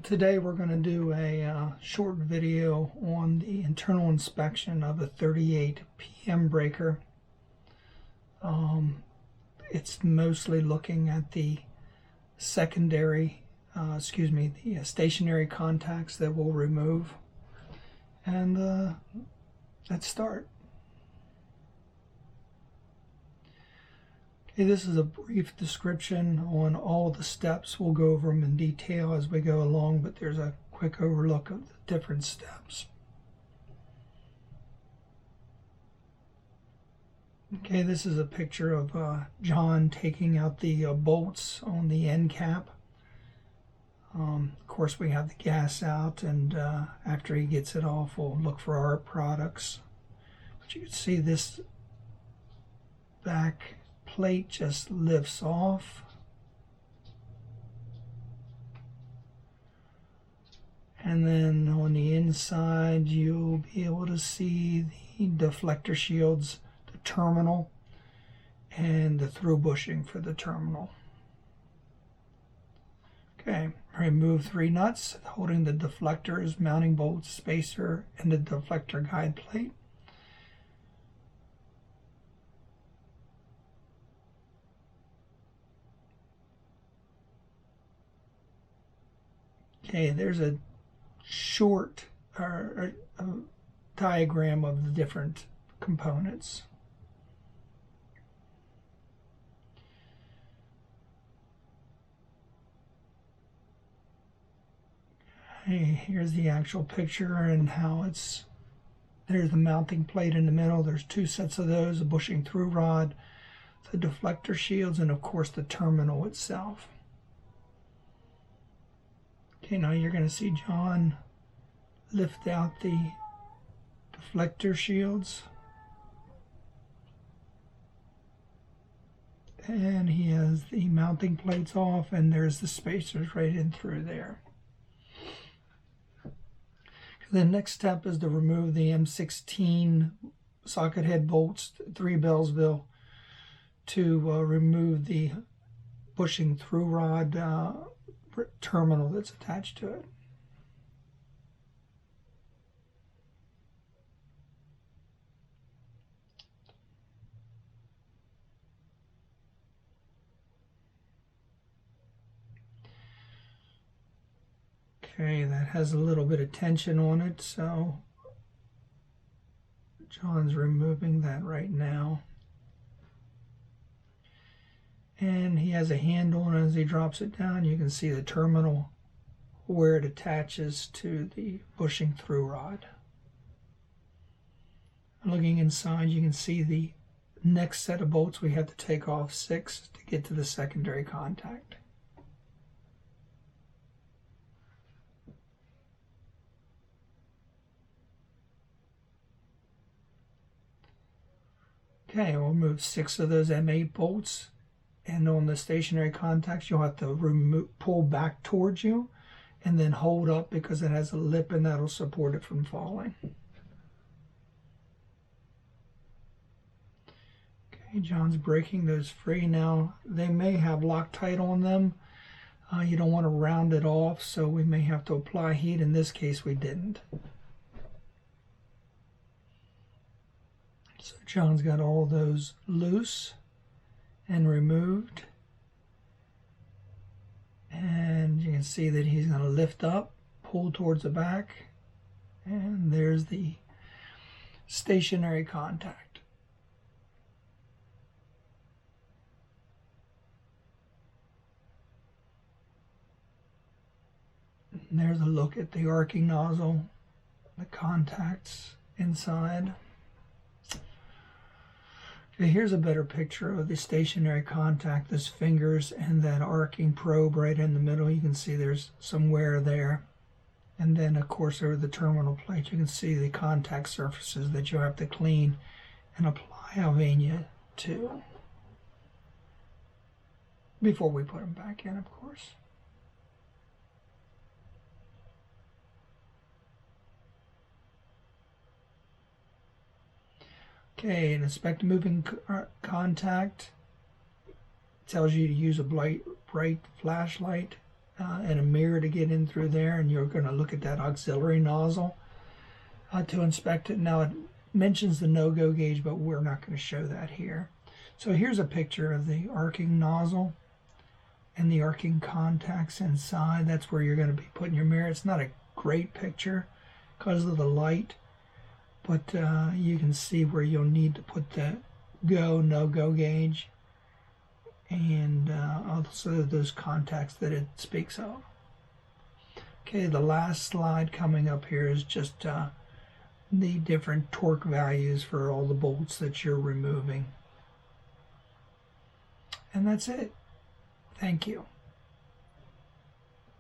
Today we're going to do a short video on the internal inspection of a 38 PM breaker. It's mostly looking at the secondary, the stationary contacts that we'll remove. And let's start. Okay, this is a brief description on all the steps. We'll go over them in detail as we go along, but there's a quick overlook of the different steps. Okay, this is a picture of John taking out the bolts on the end cap. Of course, we have the gas out, and after he gets it off, we'll look for our products. But you can see this back plate just lifts off. And then on the inside, you'll be able to see the deflector shields, the terminal, and the through bushing for the terminal. Okay, remove 3 nuts holding the deflectors, mounting bolts, spacer, and the deflector guide plate. Okay, there's a short a diagram of the different components. Okay, here's the actual picture and how there's the mounting plate in the middle. There's 2 sets of those, a bushing through rod, the deflector shields, and of course the terminal itself. Okay, now you're going to see John lift out the deflector shields. And he has the mounting plates off, and there's the spacers right in through there. The next step is to remove the M16 socket head bolts, 3 Bellsville, to remove the bushing through rod terminal that's attached to it. Okay, that has a little bit of tension on it, so John's removing that right now. And he has a handle, and as he drops it down, you can see the terminal where it attaches to the bushing through rod. Looking inside, you can see the next set of bolts. We have to take off 6 to get to the secondary contact. Okay, we'll move 6 of those M8 bolts. And on the stationary contacts, you'll have to pull back towards you and then hold up because it has a lip and that'll support it from falling. Okay, John's breaking those free. Now, they may have Loctite on them. You don't want to round it off, so we may have to apply heat. In this case, we didn't. So John's got all those loose and removed, and you can see that he's going to lift up, pull towards the back, and there's the stationary contact. And there's a look at the arcing nozzle, the contacts inside. Okay, here's a better picture of the stationary contact, those fingers and that arcing probe right in the middle. You can see there's some wear there. And then, of course, over the terminal plate, you can see the contact surfaces that you'll have to clean and apply Alvenia to before we put them back in, of course. Okay, and inspect moving contact. It tells you to use a bright flashlight and a mirror to get in through there, and you're going to look at that auxiliary nozzle to inspect it. Now it mentions the no-go gauge, but we're not going to show that here. So here's a picture of the arcing nozzle and the arcing contacts inside. That's where you're going to be putting your mirror. It's not a great picture because of the light, but you can see where you'll need to put the go, no-go gauge, and also those contacts that it speaks of. Okay, the last slide coming up here is just the different torque values for all the bolts that you're removing. And that's it. Thank you.